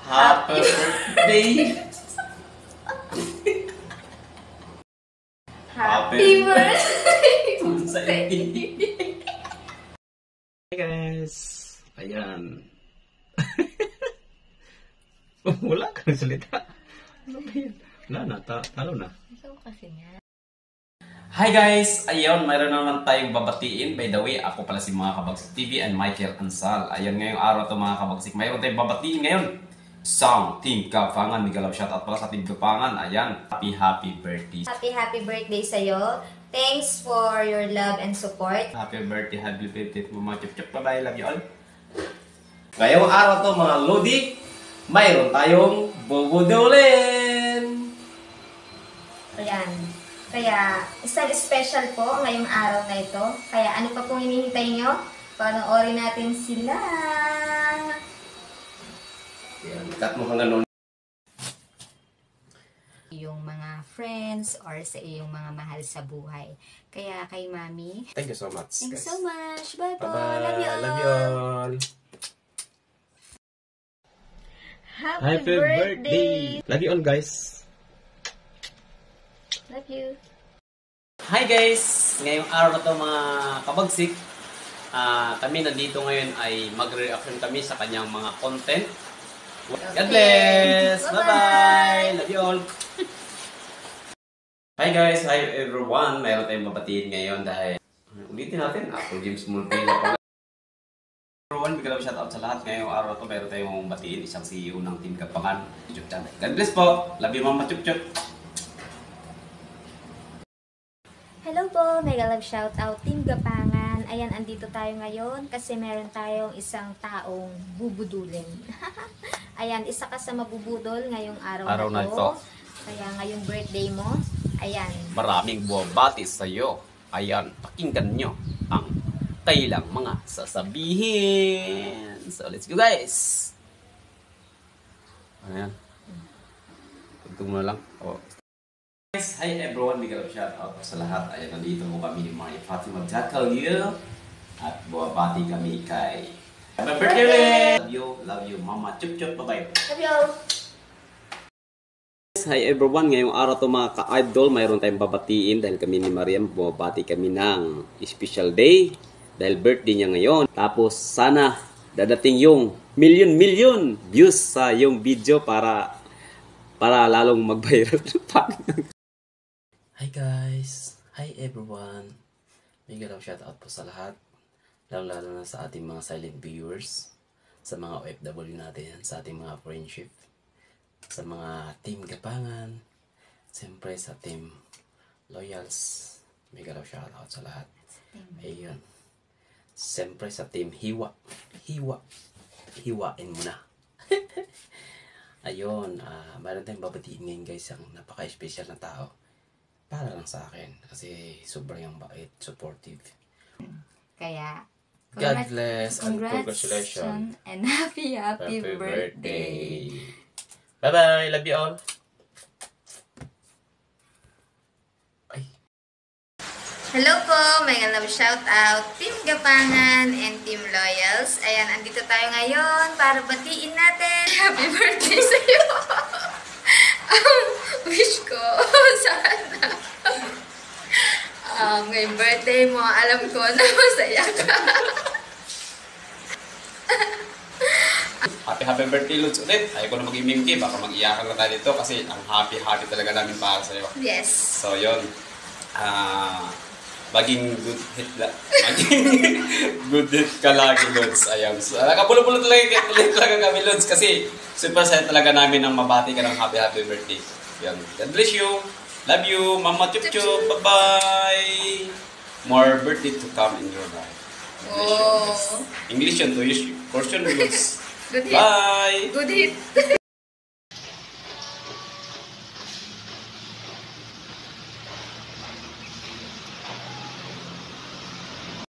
Happy birthday! Happy birthday! Hey guys! Ayan. Wala ka ng salita. Ano ba yan? Wala na, talo na. Ikaw kasi nga. Hi guys! Ayun, mayroon naman tayong babatiin. By the way, ako pala si mga Kabagsik TV and Michael Ansal. Ayun, ngayong araw to mga Kabagsik. Mayroon tayong babatiin ngayon. Sang Team Kapangan. Miguel shoutout pala sa Team Kapangan. Ayan, happy birthday. Happy birthday sa'yo. Thanks for your love and support. Happy birthday, Mama Chup-Chup. Bye-bye, love you all. Ngayong araw to mga Lodi, mayroon tayong bubudulin. Ayan. Kaya, isang special po ngayong araw na ito. Kaya ano pa pong hinihintay nyo? Panoorin natin sila. Ayan, cut mo hanggang noon. Yung mga friends or sa iyong mga mahal sa buhay. Kaya kay Mami, Thank you so much, thanks guys. so much. Bye po. Bye-bye. Love you all. Love you all. Happy birthday. Love you all, guys. Love you. Hi guys! Ngayong araw na to mga Kabagsik. Kami nandito ngayon ay magre-reaction kami sa kanyang mga content. God bless! Bye-bye! Love you all! Hi guys! Hi everyone! Mayroon tayong mabatiin ngayon dahil ulitin natin. Ako James Mulpila. Everyone, bigla shoutout sa lahat. Ngayong araw na to mayroon tayong batiin. Isang CEO ng Team Kapangan. God bless po! Love you Mama Chup-Chup! Hello po, mega love shoutout Team Gapangan. Ayan, andito tayo ngayon kasi meron tayong isang taong bubudulin. Ayan, isa ka sa mabubudol ngayong araw na ito. Kaya ngayong birthday mo, ayan. Maraming buwabati sa iyo. Ayan, pakinggan nyo ang kailang mga sasabihin. So, let's go guys! Ayan. Tugtog mo na lang. Oh. Guys, hi everyone, big love shout out sa lahat. Ayan, nandito po kami ni Maria Fatima Jakalil at buwabati kami kay happy birthday! Love you, Mama Chup-Chup, bye-bye! Love you all! Hi everyone, ngayong araw to mga ka-idol, mayroon tayong babatiin dahil kami ni Mariam, bumabati kami ng special day dahil birthday niya ngayon. Tapos sana dadating yung million views sa yung video para lalong mag-viral. Hi guys! Hi everyone! Mega love shoutout po sa lahat. Lalo na sa ating mga silent viewers, sa mga OFW natin, sa ating mga friendship, sa mga team Gapangan, siyempre sa team Loyals. Mega love shoutout sa lahat. Ayun. Siyempre sa team Hiwa. Hiwain mo na. Ayun, meron tayong babatiin ngayon guys, ang napaka-special na tao. Para lang sa akin, kasi sobrang bait, supportive. Kaya, God bless and congratulations. and happy birthday. Bye-bye, love you all. Ay. Hello po, mega love shoutout Team Gapangan and Team Loyals. Ayan, andito tayo ngayon para batiin natin. Happy birthday sa'yo! Wish ko, sana. Ngayong birthday mo, alam ko na masaya ka. Happy birthday Lods ulit. Ayaw ko na mag-imimki, baka mag-iyakan na tayo dito kasi ang happy talaga namin para sa'yo. Yes. So yun, maging good hit good hit ka lagi Lods. Ayun. So, nakabulo-bulo talaga kami Lods kasi super saya talaga namin ng mabati ka ng happy birthday. Yan. God bless you. Love you. Mama Chup-Chup. Bye-bye. More birthday to come in your life. Oh. English yun to use. Portion Lods. Good hit. Bye. Good hit.